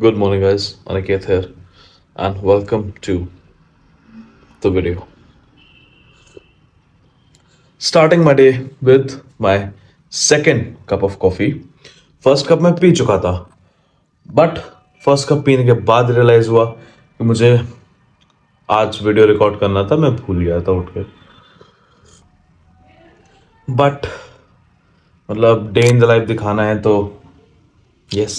Good morning, guys. Aniket here, and welcome to the video. Starting my day with my second cup of coffee. First cup मैं P चुका था, but first cup पीने के बाद realise हुआ कि मुझे आज वीडियो रिकॉर्ड करना था. मैं भूल गया था उठ के. बट मतलब डे इन द लाइफ दिखाना है तो यस,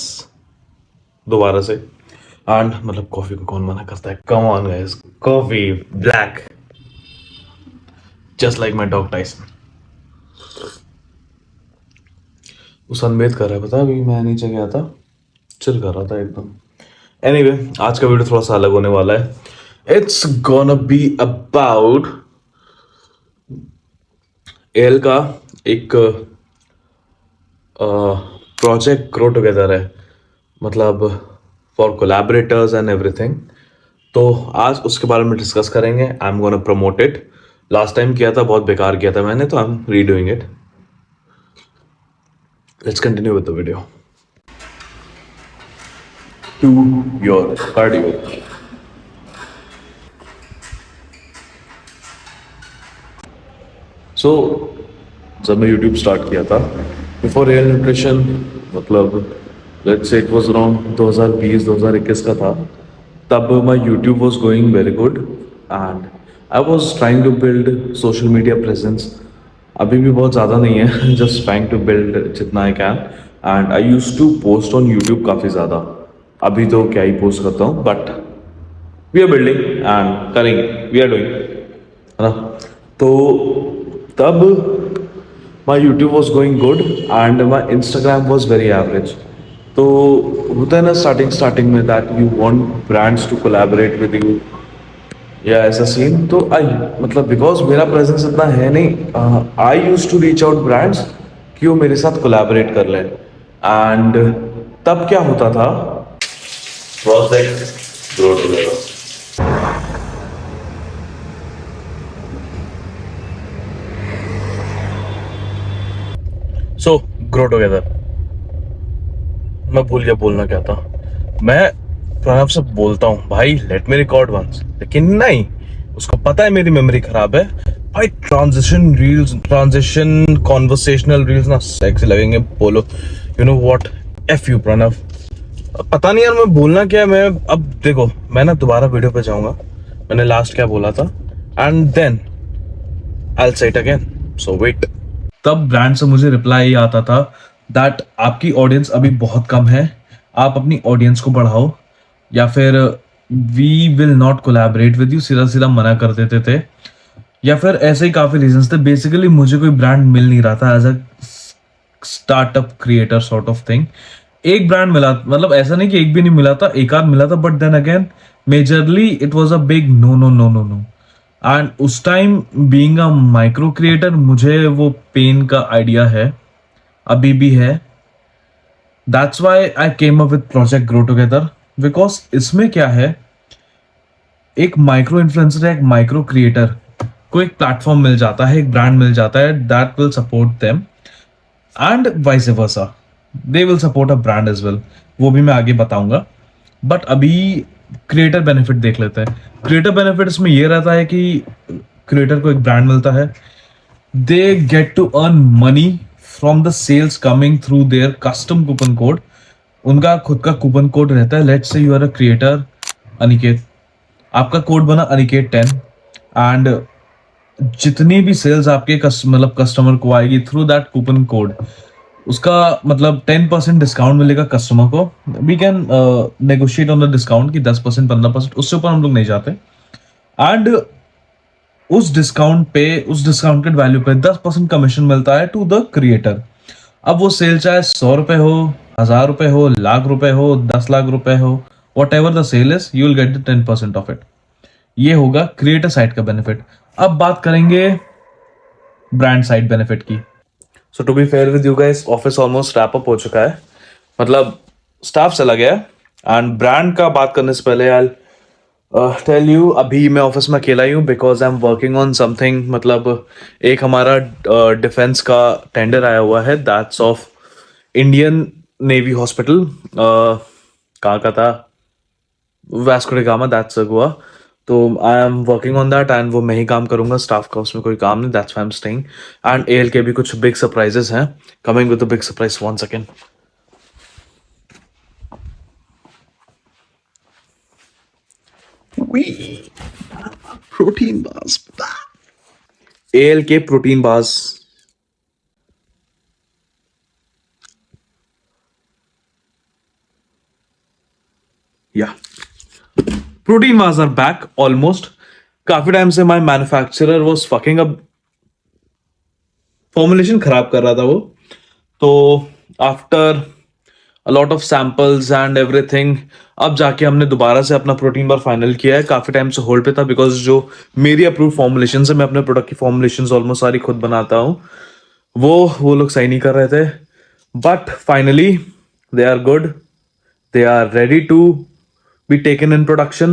दोबारा से. एंड मतलब कॉफी को कौन मना करता है? Come on guys, coffee black, just like my dog Tyson. वो सनबेथ कर रहा है, पता है. अभी मैं नीचे गया था, चिल कर रहा था एकदम. एनीवे, आज का वीडियो थोड़ा सा अलग होने वाला है. It's gonna be about L का एक प्रोजेक्ट ग्रो टुगेदर है, मतलब फॉर कोलैबोरेटर्स एंड एवरीथिंग. तो आज उसके बारे में डिस्कस करेंगे. I am gonna promote it. Last time किया था, बहुत बेकार किया था मैंने, तो I am redoing it. Let's continue with the video. To your cardio. So, जब मैं YouTube स्टार्ट किया था, बिफोर रियल न्यूट्रिशन, मतलब let's say it was around 2020-2021 का था. तब my YouTube was going very good and I was trying to build social media presence. अभी भी बहुत ज़्यादा नहीं है, जस्ट ट्राइंग टू बिल्ड जितना I can. And I use to post on YouTube काफ़ी ज़्यादा. अभी तो क्या ही पोस्ट करता हूँ, but we are building and करेंगे, वी आर डूइंग, है ना. तो तब my YouTube was going good and my Instagram was very average. तो होता है ना स्टार्टिंग में that you want brands to collaborate with you या ऐसा सीन. तो आई मतलब बिकॉज मेरा प्रेजेंस इतना है नहीं, I use to reach out brands कि वो मेरे साथ कोलैबोरेट कर लें. एंड तब क्या होता था, प्रोजेक्ट ग्रो टुगेदर. सो ग्रो टुगेदर, मैं भूल गया बोलना क्या था. मैं प्रणव से बोलता हूँ भाई लेट मी रिकॉर्ड वंस, लेकिन नहीं, उसको पता है मेरी मेमोरी खराब है भाई. Transition reels, transition conversational reels ना सेक्सी लगेंगे. बोलो you know what, F you Pranav. पता नहीं यार मैं बोलना क्या है. मैं अब देखो, मैं ना दोबारा वीडियो पे जाऊंगा, मैंने लास्ट क्या बोला था, and then I will say it again. So wait. तब ब्रांड से मुझे रिप्लाई आता था दैट आपकी ऑडियंस अभी बहुत कम है, आप अपनी ऑडियंस को बढ़ाओ या फिर we will not collaborate with you. सीधा सीधा मना कर देते थे, या फिर ऐसे ही काफी रीजंस थे. बेसिकली मुझे कोई ब्रांड मिल नहीं रहा था as a startup creator sort of thing. एक ब्रांड मिला, मतलब ऐसा नहीं कि एक भी नहीं मिला था, एक आध मिला था, but then again majorly it was a big no no no no no. And उस time being a micro creator मुझे वो पेन का आइडिया है, अभी भी है. That's why I came up with project grow together. Because इसमें क्या है, एक माइक्रो इन्फ्लुएंसर है, एक माइक्रो क्रिएटर को एक प्लेटफॉर्म मिल जाता है, एक ब्रांड मिल जाता है that will support them and vice versa, they will support a brand as well. वो भी मैं आगे बताऊंगा. बट अभी क्रिएटर बेनिफिट देख लेते हैं. क्रिएटर बेनिफिट इसमें ये रहता है कि क्रिएटर को एक ब्रांड मिलता है, they get to earn money from the sales coming through their custom coupon code. उनका खुद का कूपन कोड रहता है. Let's say you are a creator Aniket, आपका कोड बना अनिकेत 10 एंड जितनी भी सेल्स आपके मतलब कस्टमर को आएगी थ्रू दैट कूपन कोड, उसका मतलब 10% डिस्काउंट मिलेगा कस्टमर को. We can negotiate on the discount की 10%, 15%, उससे ऊपर हम लोग नहीं जाते. एंड उस डिस्काउंटेड वैल्यू पे 10% कमीशन मिलता है टू द क्रिएटर. अब वो सेल चाहे 100 रुपए हो, 1000 रुपए हो, लाख रुपए हो, 10 लाख रुपए हो, whatever the sale is, you will get the 10% off it. ये होगा क्रिएटर साइड का बेनिफिट. अब बात करेंगे ब्रांड साइड बेनिफिट की. So to be fair with you guys, office almost wrap up हो चुका है, मतलब स्टाफ चला गया. एंड ब्रांड का बात करने से पहले आई टेल यू, अभी मैं ऑफिस में अकेला ही हूँ because I am working on something. मतलब एक हमारा डिफेंस का टेंडर आया हुआ है, that's of Indian navy hospital. कहाँ का था, वास्को डी गामा, दैट्स गोवा। तो I am working on that and वो मैं ही काम करूंगा, स्टाफ का उसमें कोई काम नहीं, that's why I am staying. And AL के भी कुछ बिग सरप्राइजेस हैं coming with the big surprise. 1 second. Protein bars, AL के प्रोटीन बार्स। या protein bars are back almost. काफी टाइम से my manufacturer was fucking up, formulation खराब कर रहा था वो। तो after a lot of samples and everything, अब जाके हमने दोबारा से अपना प्रोटीन बार फाइनल किया है। काफी टाइम से होल्ड पे था बिकॉज जो मेरी अप्रूव फॉर्मुलेशन है, मैं अपने प्रोडक्ट की फॉर्मुलेशन ऑलमोस्ट सारी खुद बनाता हूँ, वो लोग सही नहीं कर रहे थे। But finally they are good, they are ready to be taken in production,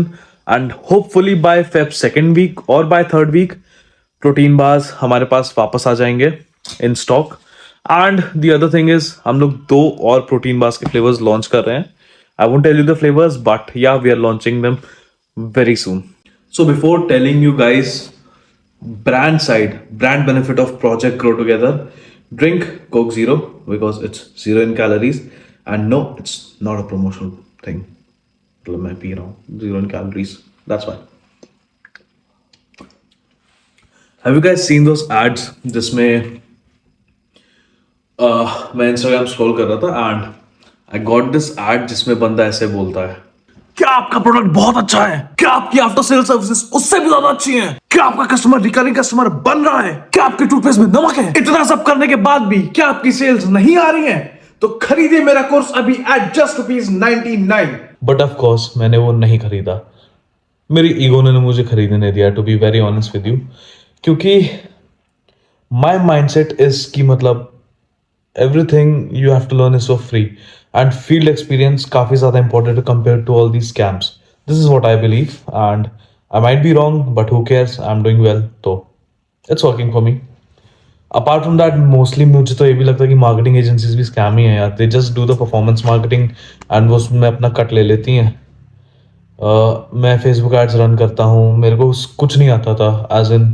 and hopefully by Feb 2nd week or by 3rd week protein bars हमारे पास वापस आ जाएंगे in stock. And the other thing is हम लोग 2 और protein bars के flavours launch कर रहे हैं। I won't tell you the flavours but ya we are launching them very soon. So before telling you guys brand side, brand benefit of Project Grow Together, drink Coke Zero because it's zero in calories, and no, it's not a promotional thing. मतलब मैं P रहा हूँ zero in calories, that's why. Have you guys seen those ads जिसमें मैं Instagram scroll कर रहा था and I got this ad जिसमें बंदा ऐसे बोलता है, क्या आपका प्रोडक्ट बहुत अच्छा है, क्या आपकी आफ्टर सेल सर्विसेज उससे भी ज्यादा अच्छी हैं, क्या आपका कस्टमर रिकरिंग कस्टमर बन रहा है, क्या आपके टूथपेस्ट में नमक है, इतना सब करने के बाद भी क्या आपकी सेल्स नहीं आ रही हैं, तो खरीदे मेरा कोर्स अभी at just ₹99। But of course मैंने वो नहीं खरीदा, मेरी ईगो ने मुझे खरीदने नहीं दिया, to be very honest with you. क्योंकि माई माइंडसेट इज कि मतलब everything you have to learn is for free, and field experience काफी ज़्यादा important to compare to all these scams. This is what I believe, and I might be wrong, but who cares? I'm doing well, so it's working for me. Apart from that, mostly मुझे तो ये भी लगता है कि marketing agencies भी scam ही हैं यार। They just do the performance marketing and वो उसमें अपना कट ले लेती हैं। मैं Facebook ads रन करता हूँ, मेरे को कुछ नहीं आता था, as in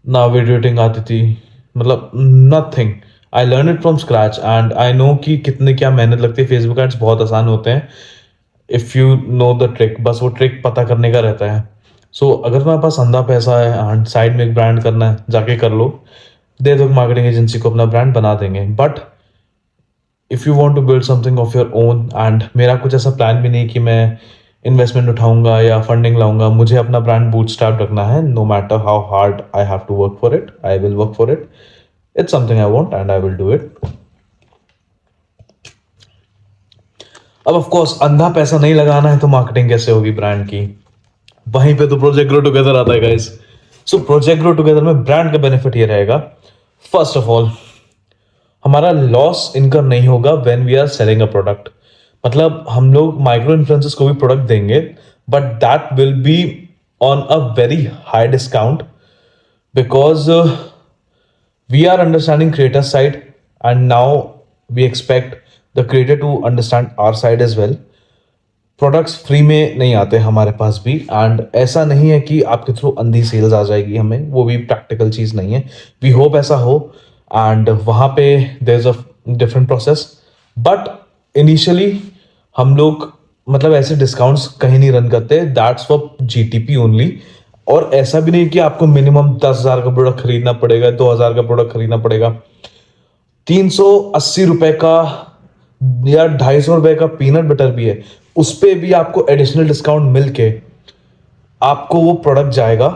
ना वीडियो एडिटिंग आती थी, मतलब nothing. I learn it from scratch and I know कि कितने क्या मेहनत लगती है। फेसबुक एड्स बहुत आसान होते हैं if you know the trick, बस वो ट्रिक पता करने का रहता है। सो अगर तुम्हारे पास अंधा पैसा है एंड साइड में एक ब्रांड करना है, जाके कर लो, दे दो मार्केटिंग एजेंसी को, अपना ब्रांड बना देंगे। But if you want to build something of your own, and मेरा कुछ ऐसा प्लान भी नहीं कि मैं इन्वेस्टमेंट उठाऊंगा या फंडिंग लाऊंगा, मुझे अपना ब्रांड बूटस्ट्रैप रखना है। No matter how hard I have to work for it, I will work for it. It's something I want and I will do it. अब ऑफ कोर्स अंधा पैसा नहीं लगाना है तो मार्केटिंग कैसे होगी ब्रांड की? वहीं पे तो प्रोजेक्ट ग्रो टुगेदर आता है guys. So project grow together में ब्रांड का बेनिफिट ये रहेगा, फर्स्ट ऑफ ऑल हमारा लॉस इनकम नहीं होगा when we are selling a product. मतलब हम लोग माइक्रो इन्फ्लुएंसर्स को भी प्रोडक्ट देंगे, but that will be on a very high discount because we are understanding creator side and now we expect the creator to understand our side as well. Products free में नहीं आते हमारे पास भी, and ऐसा नहीं है कि आपके थ्रू अंधी सेल्स आ जाएगी हमें, वो भी प्रैक्टिकल चीज़ नहीं है। वी होप ऐसा हो, एंड वहाँ पे there is a different process. But initially हम लोग मतलब ऐसे डिस्काउंट्स कहीं नहीं रन करते, दैट्स फॉर GTP ओनली। और ऐसा भी नहीं कि आपको मिनिमम 10,000 का प्रोडक्ट खरीदना पड़ेगा, 2,000 का प्रोडक्ट खरीदना पड़ेगा। 380 रुपए का या 250 रुपए का पीनट बटर भी है, उस पर भी आपको एडिशनल डिस्काउंट मिलके आपको वो प्रोडक्ट जाएगा।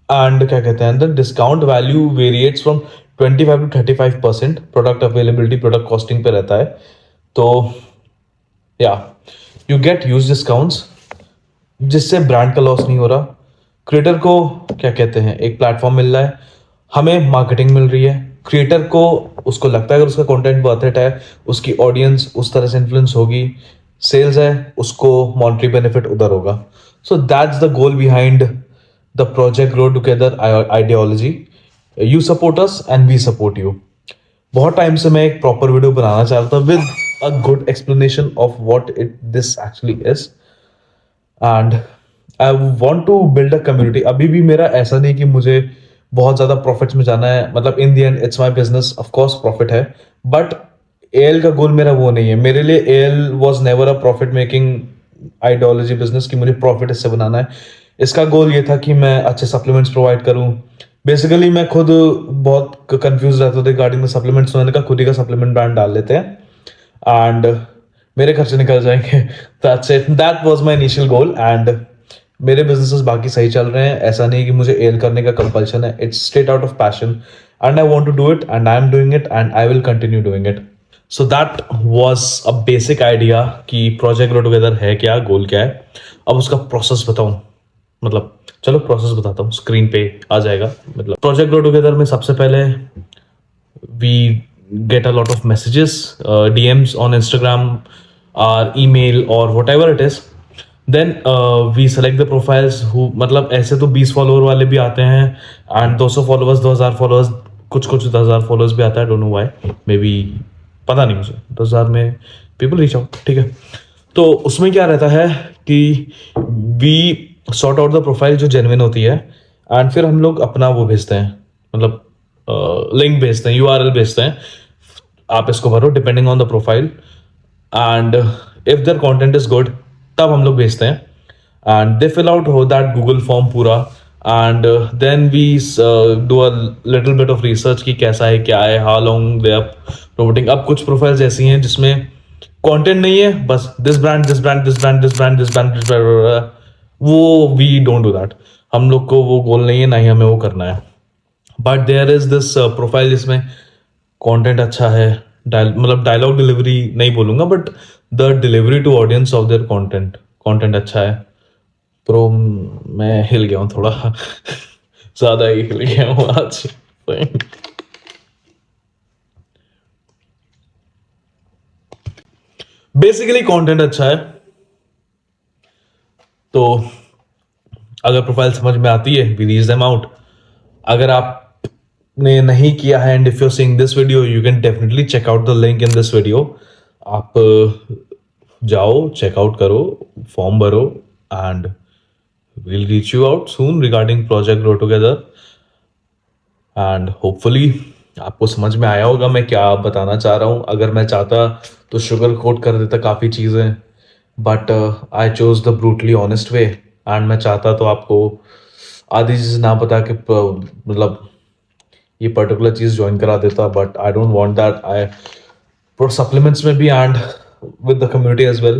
एंड क्या कहते हैं, the discount value variates from 25 to 35%। Product availability product costing पे रहता है। तो ya you get huge discounts जिससे ब्रांड का लॉस नहीं हो रहा। क्रिएटर को क्या कहते हैं, एक प्लेटफॉर्म मिल रहा है, हमें मार्केटिंग मिल रही है। क्रिएटर को उसको लगता है अगर उसका कंटेंट वर्थ इट है, उसकी ऑडियंस उस तरह से इन्फ्लुएंस होगी, सेल्स है, उसको मॉनेटरी बेनिफिट उधर होगा। So that's the goal behind the project grow together ideology. You support us and we support you. बहुत टाइम से मैं एक प्रॉपर वीडियो बनाना चाहता था with a good explanation of what this actually is. And I want to build a community. अभी भी मेरा ऐसा नहीं कि मुझे बहुत ज्यादा प्रॉफिट्स में जाना है. मतलब in the end it's my business, of course profit है, बट एल का गोल मेरा वो नहीं है. मेरे लिए L was never a profit making ideology business कि मुझे प्रॉफिट इससे बनाना है. इसका गोल ये था कि मैं अच्छे सप्लीमेंट्स प्रोवाइड करूं. बेसिकली मैं खुद बहुत कंफ्यूज रहता था रिगार्डिंग सप्लीमेंट्स. मैंने कहा खुद ही का सप्लीमेंट ब्रांड डाल लेते हैं एंड मेरे खर्चे निकल जाएंगे. That's it. That was my initial goal and मेरे बिजनेसेस बाकी सही चल रहे हैं. ऐसा नहीं कि मुझे एल करने का कंपल्शन है. It's straight out of passion and I want to do it and I am doing it and I will continue doing it. So that was a basic idea कि प्रोजेक्ट ग्रो टुगेदर है क्या, गोल क्या है. अब उसका process बताऊं. मतलब चलो प्रोसेस बताता हूँ, स्क्रीन पे आ जाएगा. मतलब प्रोजेक्ट ग्रो टुगेदर में सबसे पहले we get a lot of messages, DMs on Instagram or email or whatever it is. Then we select the profiles who, मतलब ऐसे तो 20 फॉलोअर वाले भी आते हैं एंड 200 फॉलोअर्स, 2000 फॉलोअर्स, कुछ 10,000 फॉलोअर्स भी आता है. Don't know why, may be पता नहीं मुझे. 10,000 में पीपल रीच आउट, ठीक है. तो उसमें क्या रहता है कि we sort out the profile जो जेन्युइन होती है एंड फिर हम लोग अपना वो भेजते हैं. मतलब लिंक भेजते हैं, URL भेजते हैं. आप इसको भरो depending on the profile and if their content is good तब हम लोग भेजते हैं एंड दे फिल आउट हो दैट गूगल फॉर्म पूरा and then we do a little bit of research कि कैसा है, क्या है, how long they are promoting. अब कुछ प्रोफाइल्स ऐसी हैं जिसमें कंटेंट नहीं है, बस this brand this brand this brand this brand this brand this brand. वो वी डोंट डू दैट. हम लोग को वो गोल नहीं है, ना ही हमें वो करना है. But there is this profile जिसमें कंटेंट अच्छा है, मतलब डायलॉग डिलीवरी नहीं बोलूंगा but the delivery to audience of their content अच्छा है. प्रो मैं हिल गया हूँ थोड़ा ज्यादा ही हिल गया हूँ आज. बेसिकली कंटेंट अच्छा है तो अगर प्रोफाइल समझ में आती है वी रीच देम आउट. अगर आपने नहीं किया है and if you are seeing this video you can definitely check out the link in this video. आप जाओ, चेकआउट करो, फॉर्म भरो and we'll reach you out soon regarding project grow together and hopefully आपको समझ में आया होगा मैं क्या बताना चाह रहा हूँ. अगर मैं चाहता तो शुगर कोट कर देता काफ़ी चीज़ें but I chose the brutally honest way and मैं चाहता तो आपको आधी चीज़ ना बता के मतलब ये पर्टिकुलर चीज़ ज्वाइन करा देता but I don't want that. I supplements में भी and with the community as well.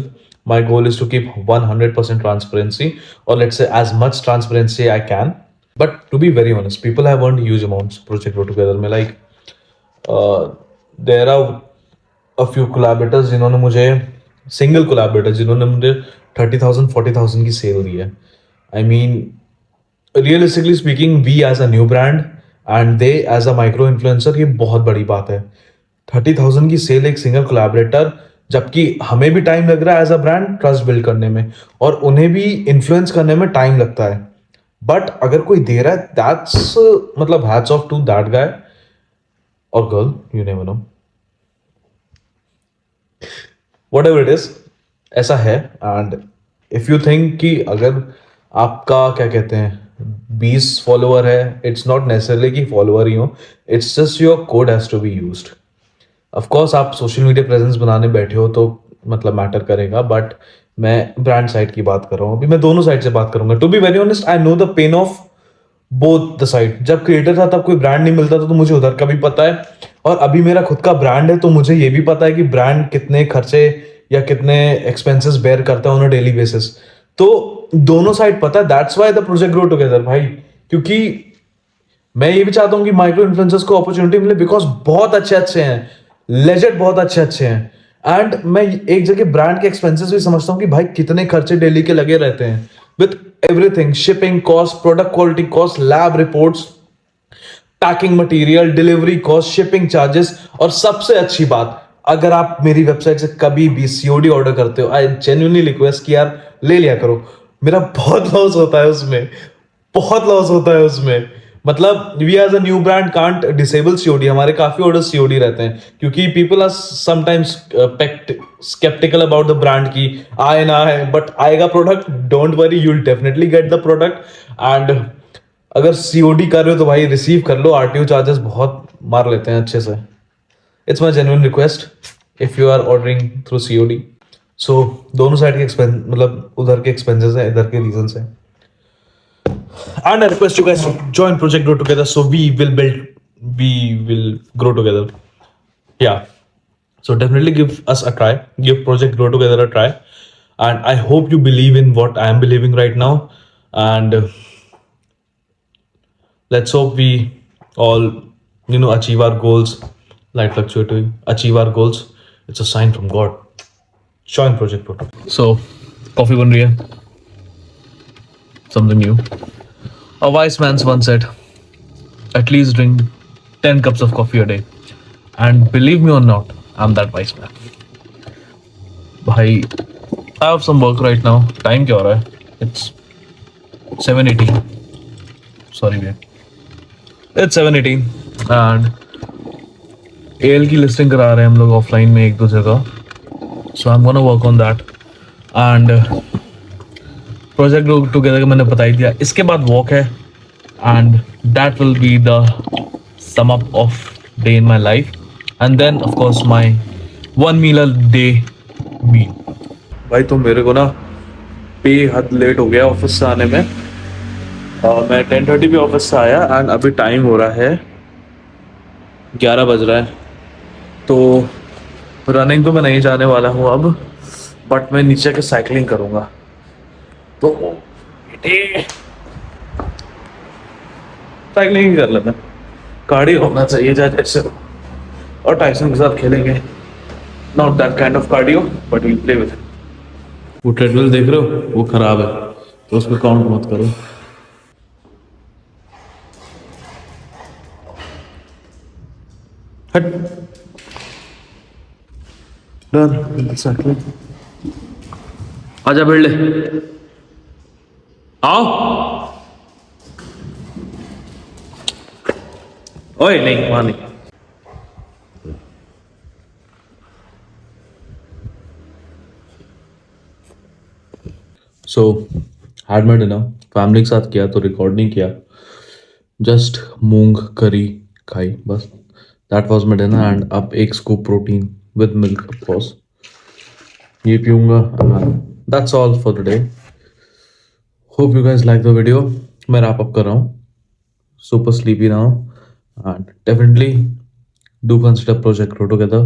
My goal is to keep 100% transparency, or let's say as much transparency I can. But to be very honest, people have earned huge amounts project grow together में. Like there are a few collaborators जिन्होंने मुझे single collaborators जिन्होंने मुझे 30,000 40,000 की cell दी है. I mean realistically speaking, we as a new brand and they as a micro influencer, ये बहुत बड़ी बात है. 30,000 की सेल एक सिंगल कोलैबोरेटर, जबकि हमें भी टाइम लग रहा है as a brand trust build करने में और उन्हें भी इन्फ्लुएंस करने में टाइम लगता है. बट अगर कोई दे रहा है दैट्स मतलब hats off to that guy और girl, you never know, whatever it is, ऐसा है. एंड इफ यू थिंक कि अगर आपका क्या कहते हैं 20 फॉलोअर है, इट्स नॉट नेसेसरली कि फॉलोअर ही हो, it's just your code has to be used. Of course आप सोशल मीडिया प्रेजेंस बनाने बैठे हो तो मतलब मैटर करेगा, बट मैं ब्रांड साइड की बात कर रहा हूँ. अभी मैं दोनों साइड से बात करूंगा. To be very honest, I know the pain of both the side. जब क्रिएटर था तब कोई ब्रांड नहीं मिलता था तो मुझे उधर का भी पता है, और अभी मेरा खुद का ब्रांड है तो मुझे ये भी पता है कि ब्रांड कितने खर्चे या कितने एक्सपेंसेस बेयर करता है ऑन अ डेली बेसिस. तो दोनों साइड पता है. That's why the project grow together भाई, क्योंकि मैं ये भी चाहता हूँ कि माइक्रो इन्फ्लुएंसर्स को अपॉर्चुनिटी मिले बिकॉज बहुत अच्छे हैं, लेजेंड बहुत अच्छे हैं. एंड मैं एक जगह ब्रांड के एक्सपेंसेस भी समझता हूँ कि भाई कितने खर्चे डेली के लगे रहते हैं with everything, shipping cost, product quality cost, lab reports, packing material, delivery cost, shipping charges. और सबसे अच्छी बात, अगर आप मेरी वेबसाइट से कभी भी सीओडी ऑर्डर करते हो, आई जेन्युइनली रिक्वेस्ट कि यार ले लिया करो. मेरा बहुत लॉस होता है उसमें, बहुत लॉस होता है उसमें. मतलब we as a new brand can't disable COD, हमारे काफी ऑर्डर्स सीओडी रहते हैं क्योंकि people are sometimes sceptical about the brand की आए ना आए, बट आएगा product, don't worry, you will definitely get the product. And अगर सीओडी कर रहे हो तो भाई रिसीव कर लो, आरटीओ चार्जेस बहुत मार लेते हैं अच्छे से। It's my genuine request if you are ordering through COD. सो दोनों साइड के एक्सपेंस, मतलब उधर के एक्सपेंसेस है, इधर के रीजन है। And I request you guys to join Project Grow Together so we will grow together. Yeah. So definitely give us a try. Give Project Grow Together a try. And I hope you believe in what I am believing right now. And let's hope we all, achieve our goals. Light fluctuating, achieve our goals. It's a sign from God. Join Project Grow Together. So, coffee बन रही है. Something new. A wise man once said, at least drink 10 cups of coffee a day. And believe me or not, I'm that wise man. Bhai, I have some work right now. Time क्या हो रहा है? It's 7:18. Sorry, man. It's 7:18. And AL की listing करा रहे हैं हम लोग ऑफलाइन में एक दो जगह. So I'm gonna work on that. And project grow together का मैंने बता ही दिया. इसके बाद वॉक है and that will be the sum up of day in my life and then of course my 1 meal a day meal. भाई तो मेरे को ना बेहद लेट हो गया ऑफिस से आने में. मैं 10:30 पे ऑफिस से आया एंड अभी टाइम हो रहा है 11 बज रहा है. तो रनिंग तो मैं नहीं जाने वाला हूँ अब, बट मैं नीचे के साइकिलिंग करूँगा. तो साइकिलिंग कर लेते हैं. कार्डियो होना चाहिए जैसे, और टाइसन के साथ खेलेंगे. Not that kind of cardio but we'll play with. वो ट्रेडमिल देख रहे हो, वो खराब है तो उसको काउंट मत करो. हट डन साइकिलिंग. आजा बेड़ ले, आओ. ओए नहीं, वहां नहीं. So had my dinner family के साथ किया तो रिकॉर्ड नहीं किया. जस्ट मूंग करी खाई बस. That was my dinner. And अब एक scoop protein with milk of course ये पीऊंगा. That's all for today. Hope you guys like the video. मैं wrap up कर रहा हूँ. Super sleepy now. And definitely do consider Project Grow Together.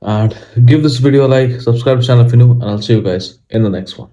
And give this video a like, subscribe to the channel if you're new, and I'll see you guys in the next one.